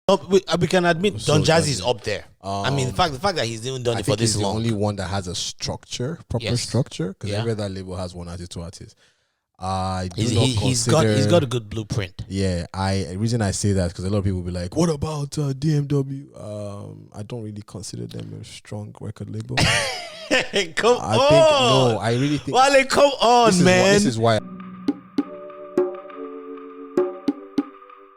We can admit So Don Jazzy is up there. I mean, Um, the fact that he's even done I it for think he's this the long. only one that has a structure, proper Yes. structure, because Yeah. every other label has one artist, two artists. I do He's not he's consider. got a good blueprint. Yeah, the reason I say that because a lot of people will be like, "What about DMW?" I don't really consider them a strong record label. Come I on, think no, I really think. Wale, come on, man. This is why.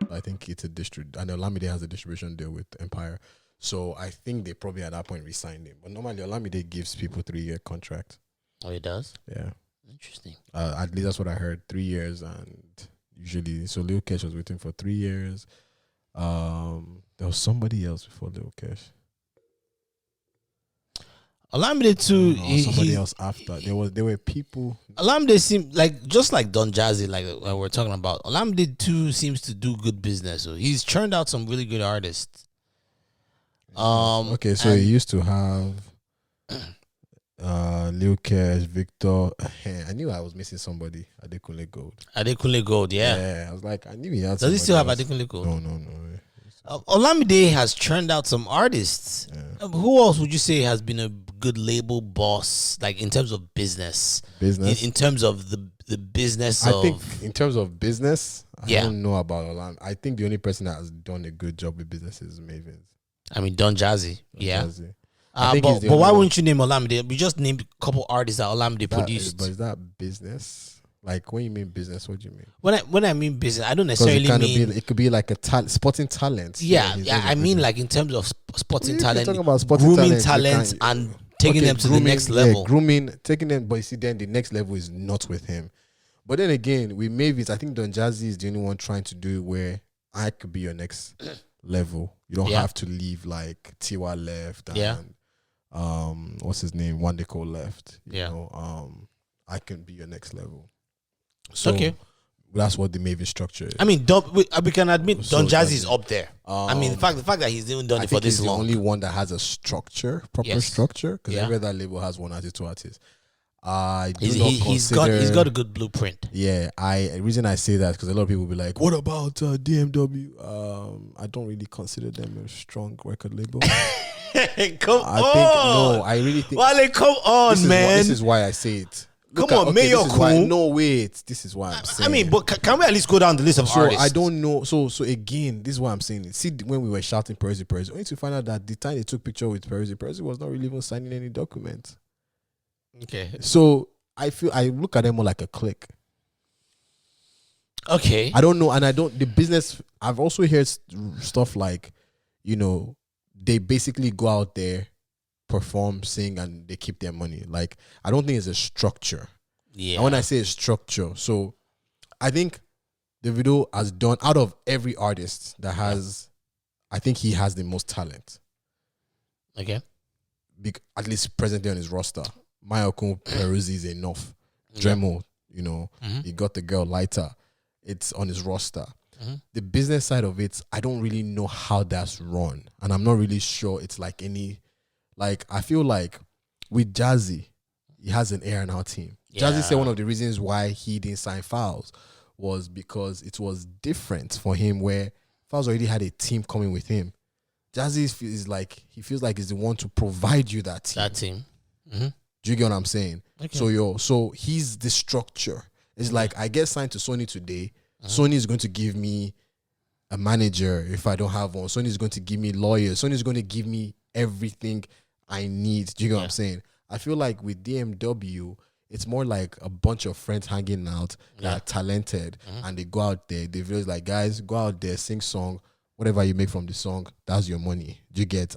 I think it's a district. I know Olamide has a distribution deal with Empire, so I think they probably at that point re-signed him. But normally Olamide gives people 3-year contract. Oh, it does. Yeah, Interesting. at least that's what I heard. 3 years, and usually, so Lil Kesh was waiting for 3 years. There was somebody else before Lil Kesh. Olamide too. Somebody else after. There were people. Olamide seems like just like Don Jazzy, like we're talking about. Olamide too seems to do good business. So he's churned out some really good artists. Okay, so he used to have Lil Kesh, Victor. I knew I was missing somebody. Adekunle Gold. Adekunle Gold, yeah. Yeah, I was like, I knew he had. Does he still have else. Adekunle Gold? No. Olamide has churned out some artists. Yeah. Who else would you say has been a good label boss, like in terms of business? In terms of the business. I think in terms of business, I Yeah. don't know about Olamide. I think the only person that has done a good job with business is Mavens. I mean, Don Jazzy. Yeah. Jazzy. I think he's But the why only wouldn't you name Olamide? We just named a couple artists that Olamide produced. But is that business? Like when you mean business, what do you mean? When I mean business, I don't 'Cause necessarily mean. it could be like a sporting talent. Yeah, he's yeah. doing I a mean, business. like in terms of sporting If you're talent, talking about sporting grooming talent, you talents, can't- and taking them to the grooming, next level. Yeah, grooming, taking them, but you see, then the next level is not with him. But then again, with Mavis, I think Don Jazzy is the only one trying to do it where I could be your next level. You don't Yeah. have to leave like Tiwa left and Yeah. what's his name? Wandeko left. You Yeah. know, I can be your next level. So Okay. that's what the Mavis structure is. I mean, we can admit So Don Jazzy Jazzy. is up there. I mean, the fact that he's even done I it for think this he's the long. only one that has a structure, proper Yes. structure, because Yeah. every other label has one artist, two artists. I do He's not consider. he's got a good blueprint. Yeah, the reason I say that because a lot of people will be like, "What about DMW?" I don't really consider them a strong record label. Come I on, think no, I really think. Wale, come on, This is man. why I say it. Come on, Mayor this is why- Cool. No, wait. This is why I'm saying. I mean, but can we at least go down the list of so artists? I don't know. So again, this is why I'm saying it. See, when we were shouting Perezi, only to find out that the time they took picture with Perezi was not really even signing any document. Okay. So I look at them more like a clique. Okay. I don't know, and the business. I've also heard stuff like, they basically go out there, perform, sing, and they keep their money. Like, I don't think it's a structure. Yeah. And when I say structure, so I think Davido has done, out of every artist that has, I think he has the most talent. Okay. At least presently on his roster. Mayokun Peruzzi is enough. Dremel, he got the girl Lighter. It's on his roster. The business side of it, I don't really know how that's run. And I'm not really sure it's like I feel like with Jazzy, he has an A&R team. Yeah. Jazzy said one of the reasons why he didn't sign Fowles was because it was different for him where Fowles already had a team coming with him. Jazzy he feels like he's the one to provide you that team. That team. Mm-hmm. Do you get what I'm saying? Okay. So he's the structure. It's like I get signed to Sony today. Sony is going to give me a manager if I don't have one. Sony is going to give me lawyers. Sony is going to give me everything I need. Do you get what I'm saying? I feel like with DMW, it's more like a bunch of friends hanging out that are talented and they go out there. They feel like, guys, go out there, sing song, whatever you make from the song, that's your money. Do you get?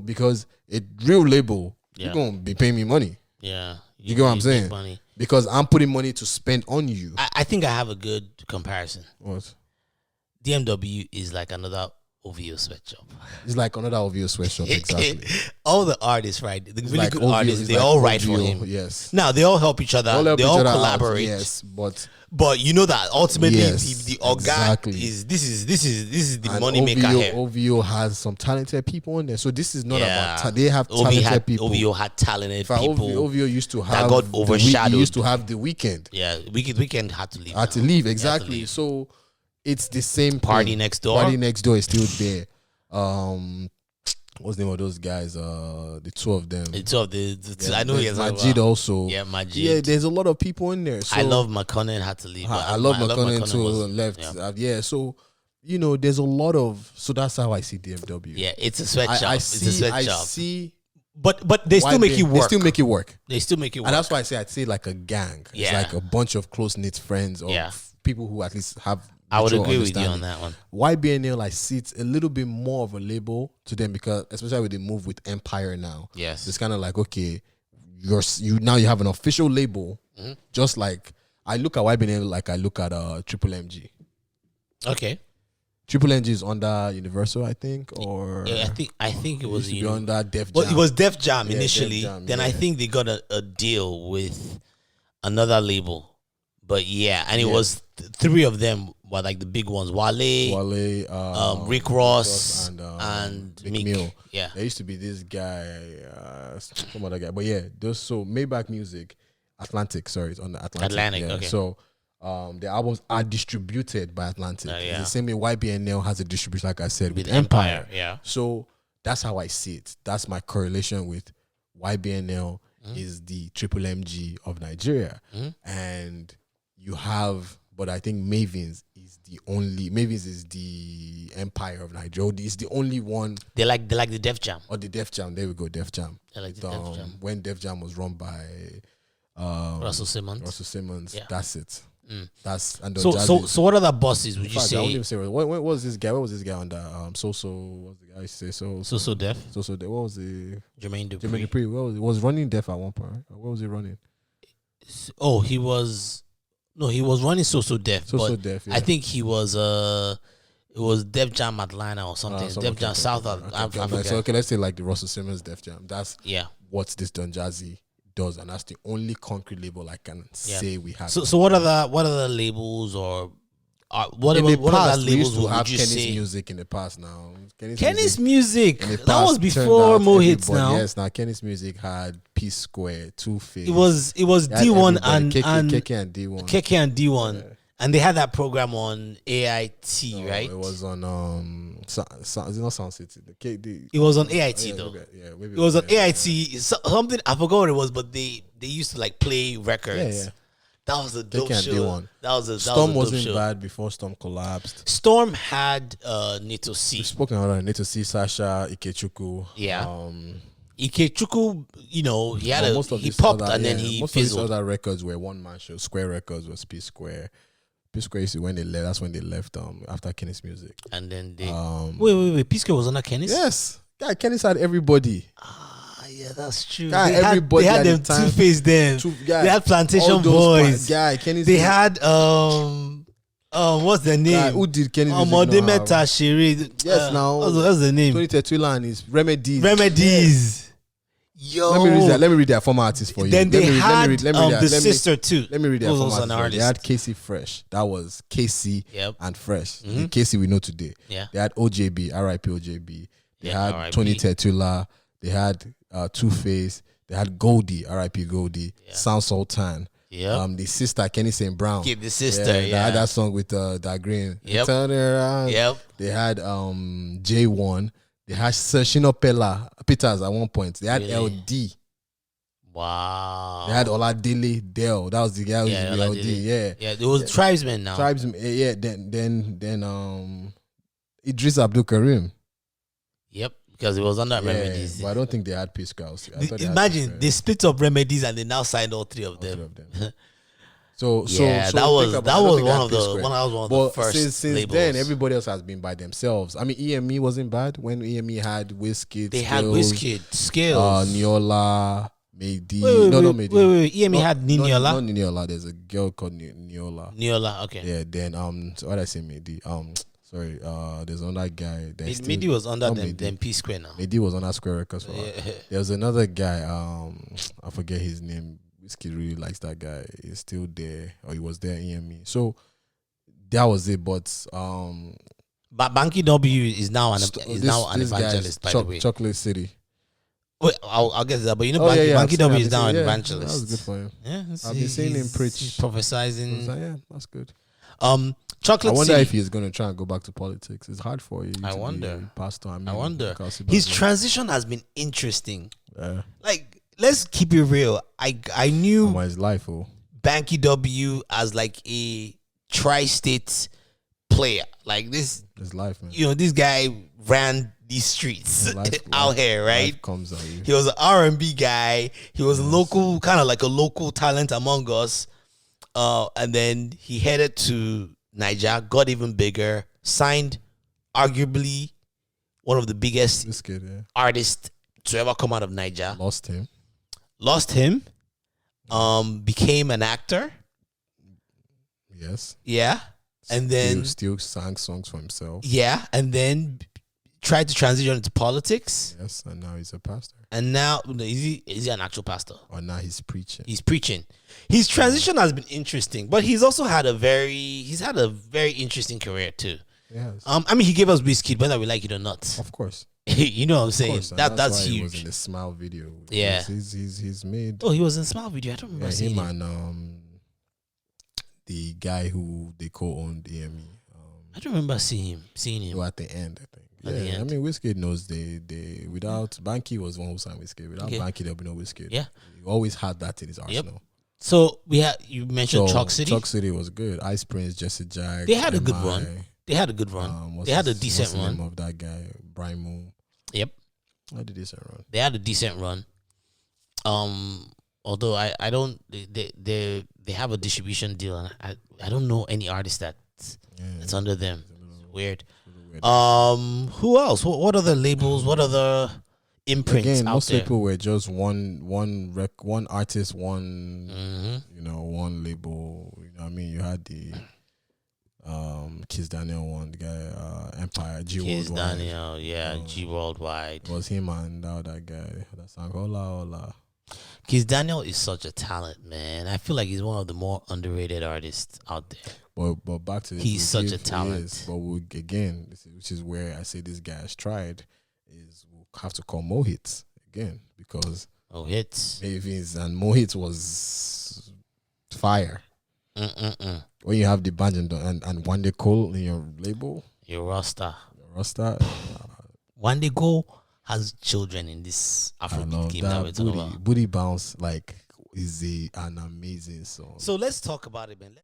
Because a real label, you're going to be paying me money. Yeah. You get what I'm saying? Money. Because I'm putting money to spend on you. I think I have a good comparison. What? DMW is like another OVO sweatshop. It's like another OVO sweatshop, exactly. All the artists, right? The really like good OVO, artists, they like all write OVO, for him. Yes. Now, they all help each other. They all collaborate. Yes, but you know that ultimately Yes, the organ exactly. is this is the and money maker here. OVO has some talented people in there. So this is not Yeah. about they have talented people. OVO had talented In fact, people. OVO used to have got overshadowed. He used to have the weekend. Yeah, Weekend had to leave. Had to leave, exactly. So it's the same Party thing. Next Door. Party Next Door is still there. What's the name of those guys? The two of them. It's of I know there's he's Majid also. Yeah, Majid. Yeah, there's a lot of people in there. So I love McConnell had to leave. I love McConnell too. was- Left. Yeah. So there's a lot of. So that's how I see DFW. Yeah, it's a sweatshop. I It's a sweatshop. see. But they still make it work. They still make it work. They still make it work. And that's why I'd say like a gang. It's Yeah. like a bunch of close knit friends or Yeah. people who at least have. I would mutual agree with you on understanding. that one. YBNL, I see it's a little bit more of a label to them because especially with the move with Empire now. Yes. It's kind of like, okay, you now you have an official label. Mm-hmm. Just like I look at YBNL like I look at Triple MG. Okay. Triple MG is under Universal, I think, or Yeah, I think it was used to be under Def Jam. Well, it was Def Jam Yeah, initially. Def Jam, Then I yeah. think they got a deal with another label. But yeah, and it was three of them were like the big ones: Wale, Rick Ross, and Big Meek. Mill. Yeah. There used to be this guy, some other guy, but yeah, those so Maybach Music, Atlantic. Sorry, it's on the Atlantic. Atlantic, yeah. okay. So the albums are distributed by Atlantic. Yeah. It's the same way YBNL has a distribution, like I said, with With Empire. Empire, yeah. So that's how I see it. That's my correlation with YBNL is the Triple MG of Nigeria, and you have. But I think Mavins is the Empire of Nigeria. It's the only one. They like the Def Jam. Or the Def Jam. There we go, Def Jam. They like the Def Jam. When Def Jam was run by Russell Simmons. Yeah. That's it. That's and So what other bosses would you I wouldn't say? even say what was this guy? What was this guy on that? What's the guy say? So Def, What was the Jermaine Dupri. Jermaine Dupri? What was running Def at one point? Right? What was he running? Oh, he was running So Def. But Def. Yeah. I think he was it was Def Jam Atlanta or something. Def Jam South. I forget. So let's say like the Russell Simmons Def Jam. That's Yeah. what this Don Jazzy does, and that's the only concrete label I can say we have. So what other labels or what in the other past, we labels used to would have you Kenny's say? music in the past. Now Kenny's music. in the That past was turned before out Mo Hits. everybody- Now Yes, now Kenny's music had P Square, Two Face. it was D1 and KK and D1. KK and D1, and they had that program on AIT, No, right? It was on it's not Sound City. The KD. It was on AIT though. Maybe It was on AIT. Something I forgot what it was, but they used to like play records. Yeah. That was a dope KK and show. D1. That was a Storm dope wasn't show. bad before Storm collapsed. Storm had Nito C. We've spoken about it. Need to see Sasha Ikechukwu. Yeah. Ikechukwu, he had he these popped other- and then yeah, he most of these fizzled. other records were one man show. Square Records was P Square. P Square is when they left. That's when they left. After Kenny's music. And then they wait. Pisco was under Kenny's? Yes, guy. Kenny's had everybody. Yeah, that's true. Guy, They everybody had at the them time- Two-Face then. Guy, They had Plantation all those Boys. Guy, Kenny's. They had what's the guy, name? who did Kenny's music? Omode now have? Meta Shere. Yes, now. What's the name? 2031 is Remedies. Remedies. Yo. Let me read their former artist for you. Then they had let me read the sister too. Let me read their Who's former also an artist. They artist. had Casey Fresh. That was Casey Yep. and Fresh. The Casey we know today. Yeah. They had OJB, RIP OJB. They Yeah, had RIP. Tony Tetula. They had Two Face. They had Goldie, RIP Goldie. Sound Sultan. Yeah. The sister Kenny St. Brown. Kid the sister. They Yeah. had that song with that green. Yep. Turn around. Yep. They had J1. They had Sershino Peters at one point. They had Really? LD. Wow. They had Oladele Dell. That was the guy who used to be LD. Yeah. Yeah, it was tribesmen now. Tribes. Yeah. Then Idris Abdul Karim. Yep, because it was under Yeah, Remedies. but I don't think they had Peace Girls. I thought they had Imagine Peace they split up Remedies and they now signed all three of Girls, them. all of them. So Yeah, so that was think about- that I don't was think they one had of the P Square. one of the But first since labels. then, everybody else has been by themselves. I mean, EME wasn't bad when EME had Wizkid. they had Skills, Wizkid, Skills. Niola, Mehdi. Wait, No, not Mehdi. wait. EME had Niniola. Not Niniola. There's a girl called Niola. Niola, okay. Yeah. Then so what did I say Mehdi? Sorry. There's another guy. Midi was under not them, Mehdi. then P Square now. Mehdi was on that Square Records for a while. Yeah. There was another guy. I forget his name. Whiskey really likes that guy. He's still there, or he was there in EME. So that was it. But But Banky W is now an this evangelist, by the way. Chocolate City. Wait, I'll get to that. But I've Banky W seen is now it. an Yeah, evangelist. that was good for him. Yeah, I've been seeing him preach. he's prophesying. Yeah, that's good. Chocolate I wonder City. if he's gonna try and go back to politics. It's hard for you. I to wonder. Be pastor. I wonder. His transition has been interesting. Yeah. Like, let's keep it real. I knew his life, Banky W as like a tri-state player. Like this, his life, man. You know, this guy ran these streets out here, right? Life comes at you. He was an R&B guy. He was a local, kind of like a local talent among us. And then he headed to Niger, got even bigger, signed arguably one of the biggest artists to ever come out of Niger. Lost him. Became an actor. Yes. Yeah. And then still sang songs for himself. Yeah. And then tried to transition into politics. Yes. And now he's a pastor. And now is he an actual pastor? Or now he's preaching. He's preaching. His transition has been interesting, but he's also had a very interesting career too. Yes. I mean, he gave us Wizkid, whether we like it or not. Of course. You know what I'm saying? That's huge. He was in the Smile video. Yeah. He's made. Oh, he was in Smile video. I don't remember seeing him. And the guy who they co-owned AME. I don't remember seeing him. At the end, I think. Yeah, I mean, Wizkid knows they without Banky was the one who signed Wizkid. Without Banky, there'll be no Wizkid. Yeah, he always had that in his arsenal. Yep. So you mentioned Chalk City. Chalk City was good. Ice Prince, Jesse Jack. They had a good run. They had a decent run. What's the name of that guy? Brian Moon. Yep. They had a decent run. They had a decent run. Although I don't, they have a distribution deal, and I don't know any artist that's under them. It's weird. Who else? What other labels? What other imprints? Again, out most there? people were just one artist, one label. You know what I mean? You had the Kiss Daniel one, the guy Empire G Worldwide. Kiss Daniel, G Worldwide. It was him and that guy that sang Hola Hola. Kiss Daniel is such a talent, man. I feel like he's one of the more underrated artists out there. But back to he's such a talent. But again, which is where I say this guy has tried, is we'll have to call Mo Hits again, because Hits Mavis and Mo Hits was fire. When you have the band and Wande Cole in your label, your roster. Wande Cole has children in this Afrobeat game that we're talking about. Booty Bounce is an amazing song. So let's talk about it, man.